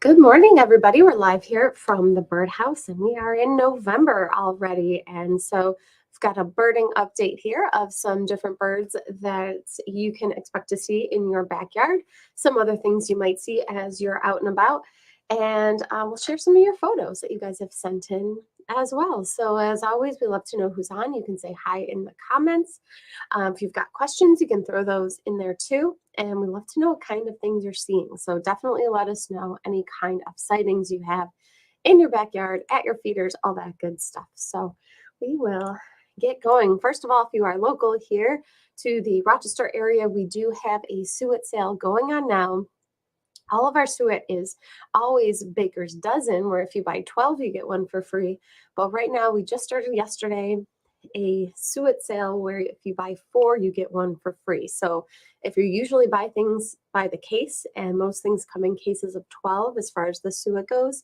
Good morning, everybody. We're live here from the birdhouse, and we are in November already. And so we've got a birding update here of some different birds that you can expect to see in your backyard, some other things you might see as you're out and about, and we'll share some of your photos that you guys have sent in as well. So as always, we love to know who's on. You can say hi in the comments. If you've got questions, you can throw those in there too. And we love to know what kind of things you're seeing. So definitely let us know any kind of sightings you have in your backyard, at your feeders, all that good stuff. So we will get going. First of all, if you are local here to the Rochester area, we do have a suet sale going on now. All of our suet is always Baker's Dozen, where if you buy 12, you get one for free. But right now, we just started yesterday a suet sale where if you buy 4, you get one for free. So if you usually buy things by the case, and most things come in cases of 12 as far as the suet goes,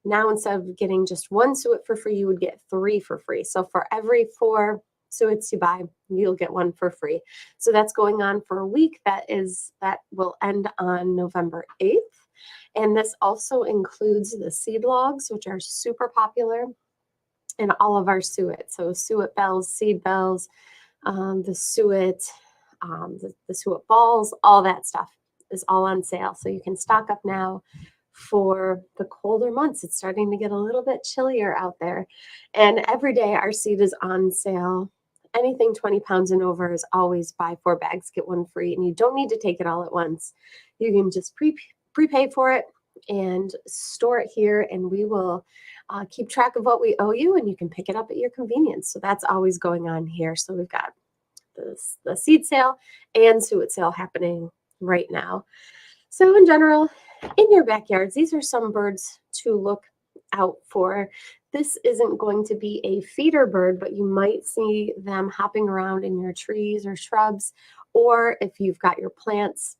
now instead of getting just 1 suet for free, you would get 3 for free. So for every 4 suets you buy, you'll get 1 for free. So that's going on for a week. That will end on November 8th. And this also includes the seed logs, which are super popular in all of our suet. So suet bells, seed bells, the suet, the suet balls, all that stuff is all on sale. So you can stock up now for the colder months. It's starting to get a little bit chillier out there. And every day our seed is on sale. Anything 20 pounds and over is always buy 4 bags, get 1 free. And you don't need to take it all at once. You can just prepay for it and store it here, and we will keep track of what we owe you, and you can pick it up at your convenience. So that's always going on here. So we've got the seed sale and suet sale happening right now. So in general, in your backyards, these are some birds to look out for. This isn't going to be a feeder bird, but you might see them hopping around in your trees or shrubs, or if you've got your plants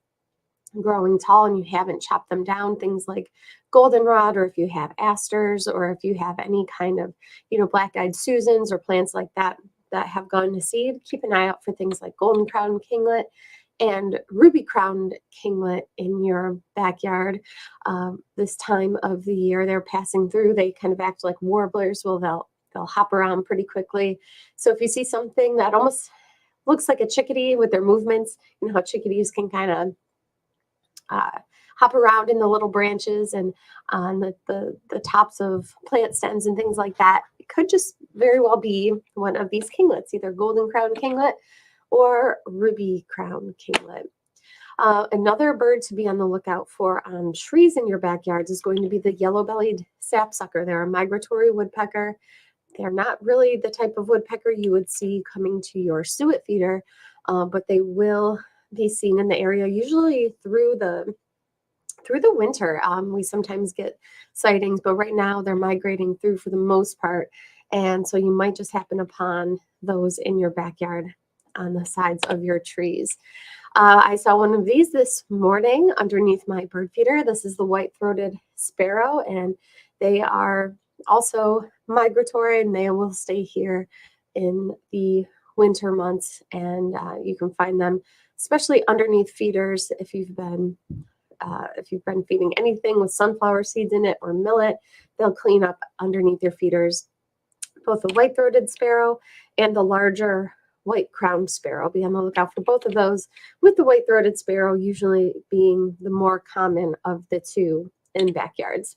growing tall and you haven't chopped them down, things like goldenrod, or if you have asters, or if you have any kind of, black-eyed Susans or plants like that that have gone to seed, keep an eye out for things like golden crowned kinglet and ruby crowned kinglet in your backyard. This time of the year, they're passing through. They kind of act like warblers. Well, they'll hop around pretty quickly. So if you see something that almost looks like a chickadee with their movements, you know how chickadees can kind of hop around in the little branches and on the tops of plant stems and things like that. It could just very well be one of these kinglets, either golden crowned kinglet or ruby crowned kinglet. Another bird to be on the lookout for on trees in your backyards is going to be the yellow-bellied sapsucker. They're a migratory woodpecker. They're not really the type of woodpecker you would see coming to your suet feeder, but they will be seen in the area usually through the winter. We sometimes get sightings, but right now they're migrating through for the most part, and so you might just happen upon those in your backyard on the sides of your trees. I saw one of these this morning underneath my bird feeder. This is the white-throated sparrow, and they are also migratory, and they will stay here in the winter months, and you can find them especially underneath feeders. If you've been feeding anything with sunflower seeds in it or millet, they'll clean up underneath your feeders. Both the white-throated sparrow and the larger white-crowned sparrow. Be on the lookout for both of those, with the white-throated sparrow usually being the more common of the two in backyards.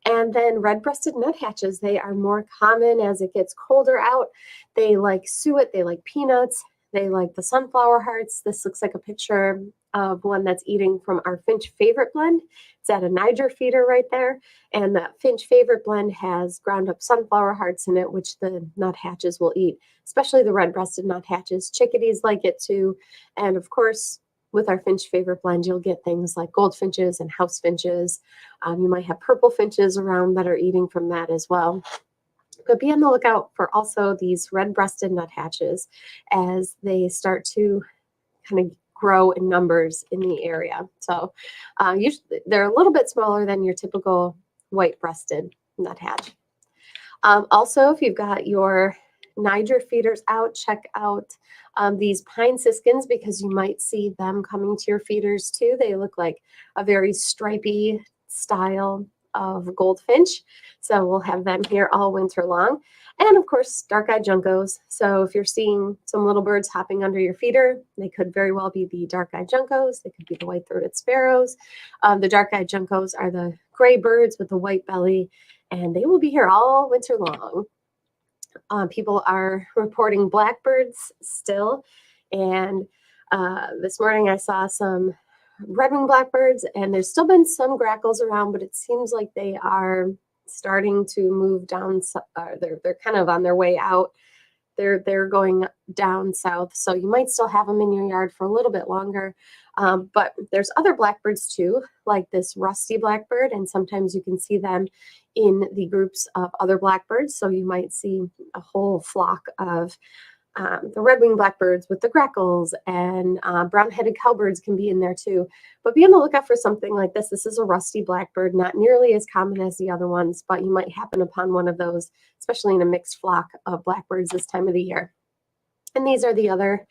And then red-breasted nuthatches, they are more common as it gets colder out. They like suet, they like peanuts, they like the sunflower hearts. This looks like a picture of one that's eating from our Finch Favorite blend. It's at a Niger feeder right there. And that Finch Favorite blend has ground up sunflower hearts in it, which the nuthatches will eat, especially the red-breasted nuthatches. Chickadees like it too. And of course, with our Finch Favorite blend, you'll get things like goldfinches and house finches. You might have purple finches around that are eating from that as well. But be on the lookout for also these red-breasted nuthatches as they start to kind of grow in numbers in the area. So usually they're a little bit smaller than your typical white-breasted nuthatch. Also, if you've got your Niger feeders out, check out these pine siskins, because you might see them coming to your feeders too. They look like a very stripy style of goldfinch. So we'll have them here all winter long. And of course, dark-eyed juncos. So if you're seeing some little birds hopping under your feeder, they could very well be the dark-eyed juncos. They could be the white-throated sparrows. The dark-eyed juncos are the gray birds with the white belly, and they will be here all winter long. People are reporting blackbirds still, and this morning I saw some Redwing Blackbirds, and there's still been some grackles around, but it seems like they are starting to move down. They're kind of on their way out. They're going down south, so you might still have them in your yard for a little bit longer. But there's other blackbirds too, like this rusty blackbird, and sometimes you can see them in the groups of other blackbirds. So you might see a whole flock of the Redwing Blackbirds with the grackles, and brown-headed cowbirds can be in there too. But be on the lookout for something like this. This is a rusty blackbird, not nearly as common as the other ones, but you might happen upon one of those, especially in a mixed flock of blackbirds this time of the year. And these are the other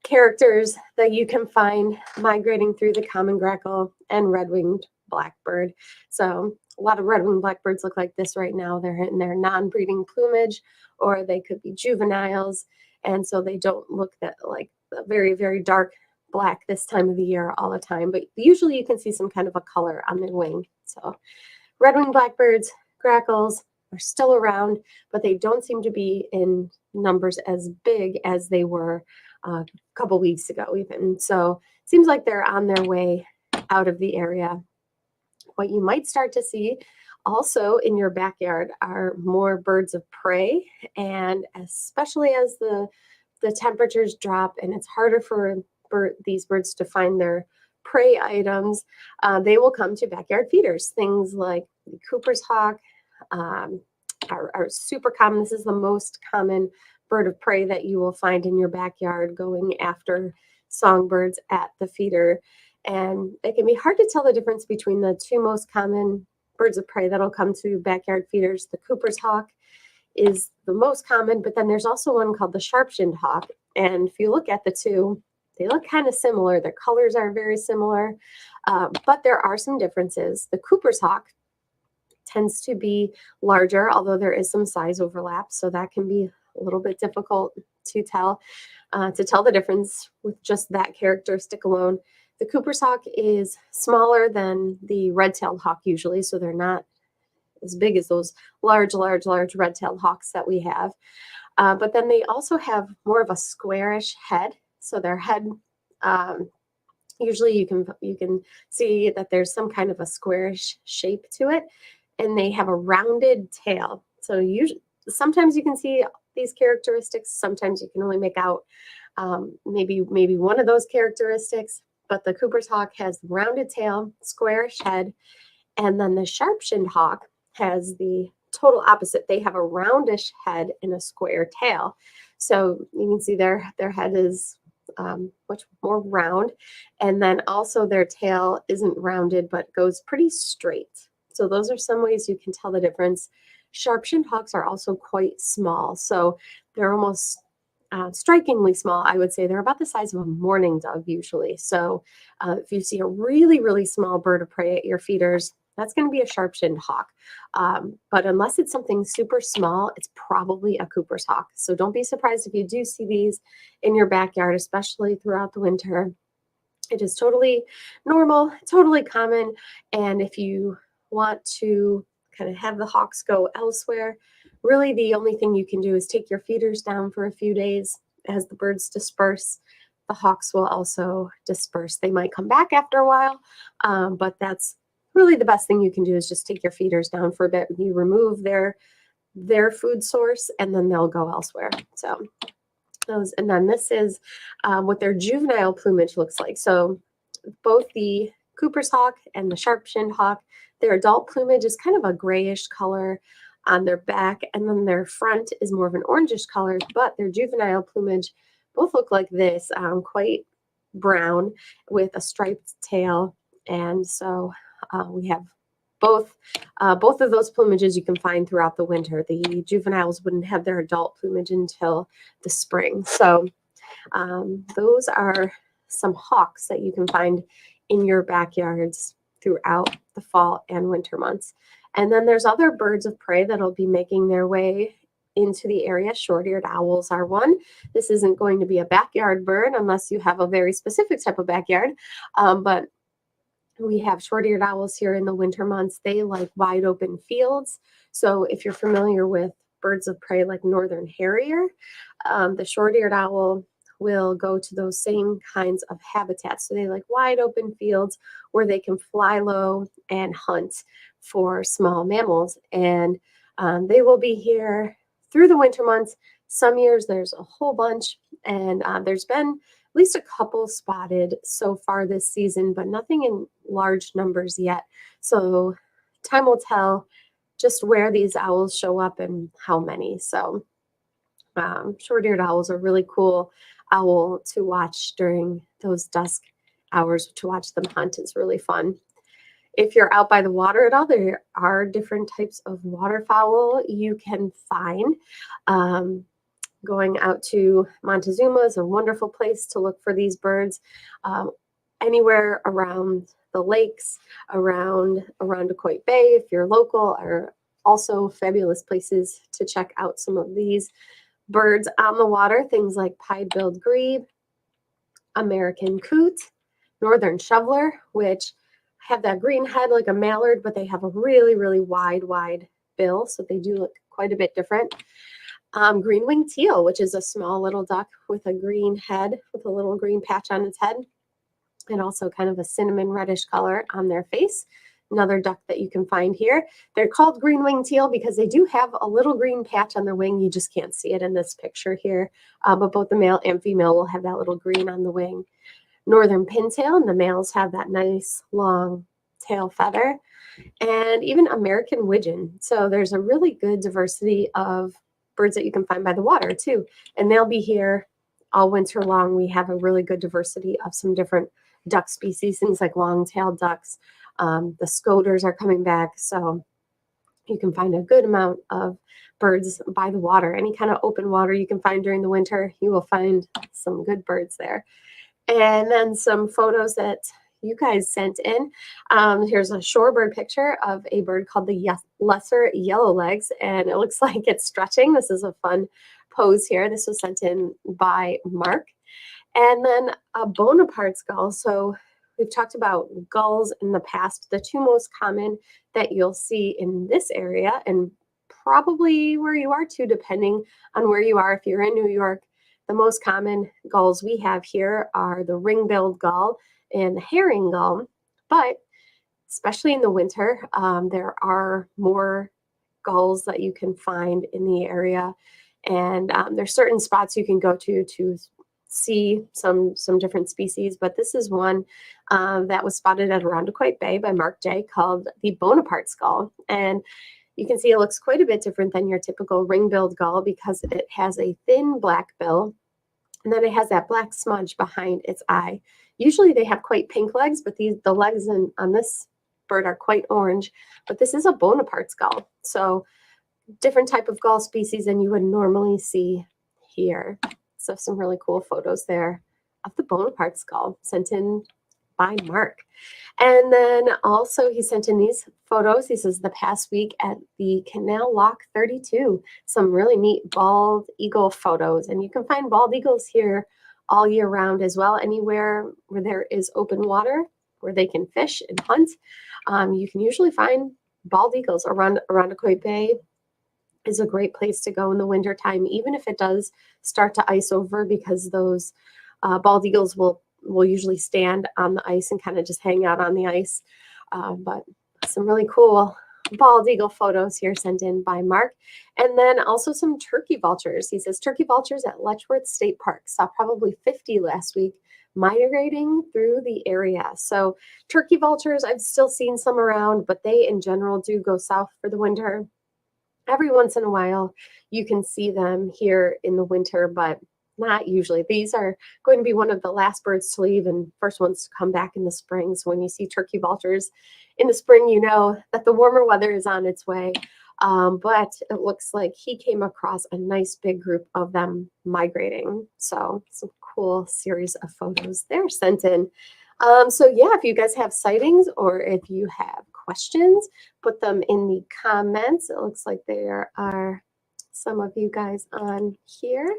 characters that you can find migrating through the common grackle and red-winged blackbird. So a lot of red-winged blackbirds look like this right now. They're in their non-breeding plumage, or they could be juveniles. And so they don't look that like a very, very dark black this time of the year all the time. But usually you can see some kind of a color on their wing. So red-winged blackbirds, grackles are still around, but they don't seem to be in numbers as big as they were a couple weeks ago even. So it seems like they're on their way out of the area. What you might start to see also in your backyard are more birds of prey, and especially as the temperatures drop and it's harder for these birds to find their prey items, they will come to backyard feeders. Things like the Cooper's hawk are super common. This is the most common bird of prey that you will find in your backyard, going after songbirds at the feeder. And it can be hard to tell the difference between the two most common birds of prey that'll come to backyard feeders. The Cooper's hawk is the most common, but then there's also one called the sharp-shinned hawk. And if you look at the two, they look kind of similar. Their colors are very similar, but there are some differences. The Cooper's hawk tends to be larger, although there is some size overlap, so that can be a little bit difficult to tell the difference with just that characteristic alone. The Cooper's hawk is smaller than the red-tailed hawk usually, so they're not as big as those large red-tailed hawks that we have. But then they also have more of a squarish head. So their head, usually you can see that there's some kind of a squarish shape to it, and they have a rounded tail. So usually, sometimes you can see these characteristics. Sometimes you can only make out maybe one of those characteristics. But the Cooper's hawk has rounded tail, squarish head, and then the sharp-shinned hawk has the total opposite. They have a roundish head and a square tail. So you can see their head is much more round, and then also their tail isn't rounded but goes pretty straight. So those are some ways you can tell the difference. Sharp-shinned hawks are also quite small, so they're almost strikingly small. I would say they're about the size of a mourning dove usually. So if you see a really small bird of prey at your feeders, that's going to be a sharp-shinned hawk. But unless it's something super small, it's probably a Cooper's hawk. So don't be surprised if you do see these in your backyard, especially throughout the winter. It is totally normal, totally common. And if you want to kind of have the hawks go elsewhere, really the only thing you can do is take your feeders down for a few days. As the birds disperse, the hawks will also disperse. They might come back after a while, but that's really the best thing you can do is just take your feeders down for a bit. You remove their food source, and then they'll go elsewhere. So those, and then this is what their juvenile plumage looks like. So both the Cooper's hawk and the sharp-shinned hawk, their adult plumage is kind of a grayish color on their back, and then their front is more of an orangish color, but their juvenile plumage both look like this, quite brown with a striped tail. And so we have both of those plumages you can find throughout the winter. The juveniles wouldn't have their adult plumage until the spring. So those are some hawks that you can find in your backyards throughout the fall and winter months. And then there's other birds of prey that'll be making their way into the area. Short-eared owls are one. This isn't going to be a backyard bird unless you have a very specific type of backyard, but we have short-eared owls here in the winter months. They like wide open fields. So if you're familiar with birds of prey like northern harrier, the short-eared owl will go to those same kinds of habitats. So they like wide open fields where they can fly low and hunt for small mammals. And they will be here through the winter months. Some years there's a whole bunch, and there's been at least a couple spotted so far this season, but nothing in large numbers yet. So time will tell just where these owls show up and how many. So short-eared owls are really cool owl to watch during those dusk hours. To watch them hunt is really fun. If you're out by the water at all, there are different types of waterfowl you can find. Going out to Montezuma is a wonderful place to look for these birds. Anywhere around the lakes, around Arundecoit Bay, if you're local, are also fabulous places to check out some of these birds on the water. Things like pied-billed grebe, American coot, northern shoveler, which have that green head like a mallard, but they have a really, really wide bill, so they do look quite a bit different. Green-winged teal, which is a small little duck with a green head, with a little green patch on its head, and also kind of a cinnamon reddish color on their face. Another duck that you can find here. They're called green-winged teal because they do have a little green patch on their wing. You just can't see it in this picture here, but both the male and female will have that little green on the wing. Northern pintail, and the males have that nice long tail feather, and even American widgeon. So there's a really good diversity of birds that you can find by the water too, and they'll be here all winter long. We have a really good diversity of some different duck species, things like long-tailed ducks. The scoters are coming back, so you can find a good amount of birds by the water. Any kind of open water you can find during the winter, you will find some good birds there. And then some photos that you guys sent in. Here's a shorebird picture of a bird called the lesser yellowlegs, and it looks like it's stretching. This is a fun pose here. This was sent in by Mark. And then a Bonapart's gull. So we've talked about gulls in the past. The two most common that you'll see in this area, and probably where you are too, depending on where you are. If you're in New York, the most common gulls we have here are the ring-billed gull and the herring gull, but especially in the winter, there are more gulls that you can find in the area, and there's certain spots you can go to see some different species, but this is one that was spotted at Arundecoit Bay by Mark J. called the Bonapart's gull, and you can see it looks quite a bit different than your typical ring-billed gull because it has a thin black bill, and then it has that black smudge behind its eye. Usually they have quite pink legs, but the legs on this bird are quite orange. But this is a Bonapart's gull, so different type of gull species than you would normally see here. So some really cool photos there of the Bonapart's gull sent in by Mark. And then also he sent in these photos. He says the past week at the Canal Lock 32, some really neat bald eagle photos. And you can find bald eagles here all year round as well. Anywhere where there is open water where they can fish and hunt, you can usually find bald eagles. Arundecoit Bay is a great place to go in the wintertime, even if it does start to ice over, because those bald eagles will usually stand on the ice and kind of just hang out on the ice. But some really cool bald eagle photos here sent in by Mark. And then also some turkey vultures. He says turkey vultures at Letchworth State Park. Saw probably 50 last week migrating through the area. So turkey vultures, I've still seen some around, but they in general do go south for the winter. Every once in a while you can see them here in the winter, but not usually. These are going to be one of the last birds to leave and first ones to come back in the spring. So when you see turkey vultures in the spring, you know that the warmer weather is on its way. But it looks like he came across a nice big group of them migrating. So some cool series of photos there sent in. So yeah, if you guys have sightings or if you have questions, put them in the comments. It looks like there are some of you guys on here.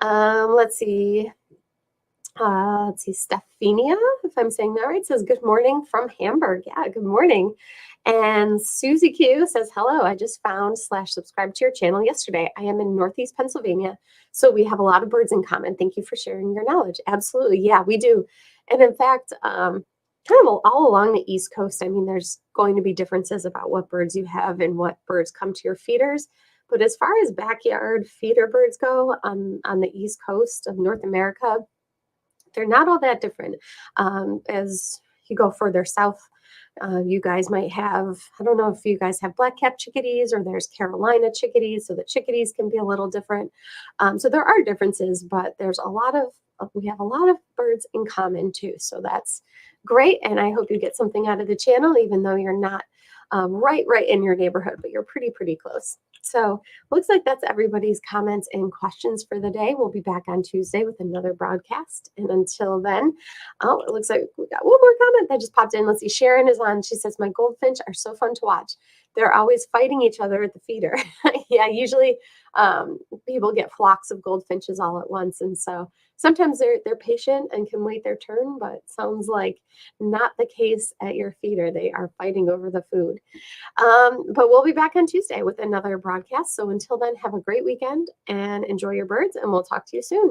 Let's see. Stephania, if I'm saying that right, says good morning from Hamburg. Yeah, good morning. And Susie Q says, hello, I just found / subscribed to your channel yesterday. I am in Northeast Pennsylvania, so we have a lot of birds in common. Thank you for sharing your knowledge. Absolutely. Yeah, we do. And in fact, kind of all along the East Coast, I mean, there's going to be differences about what birds you have and what birds come to your feeders. But as far as backyard feeder birds go on the East Coast of North America, they're not all that different. As you go further south, you guys might have, I don't know if you guys have black-capped chickadees or there's Carolina chickadees, so the chickadees can be a little different. So there are differences, but there's we have a lot of birds in common too. So that's great. And I hope you get something out of the channel, even though you're not right in your neighborhood, but you're pretty close. So looks like that's everybody's comments and questions for the day. We'll be back on Tuesday with another broadcast. And until then, oh, it looks like we got one more comment that just popped in. Let's see. Sharon is on. She says, my goldfinch are so fun to watch. They're always fighting each other at the feeder. Yeah, usually people get flocks of goldfinches all at once. And so sometimes they're patient and can wait their turn, but sounds like not the case at your feeder. They are fighting over the food. But we'll be back on Tuesday with another broadcast. So until then, have a great weekend and enjoy your birds, and we'll talk to you soon.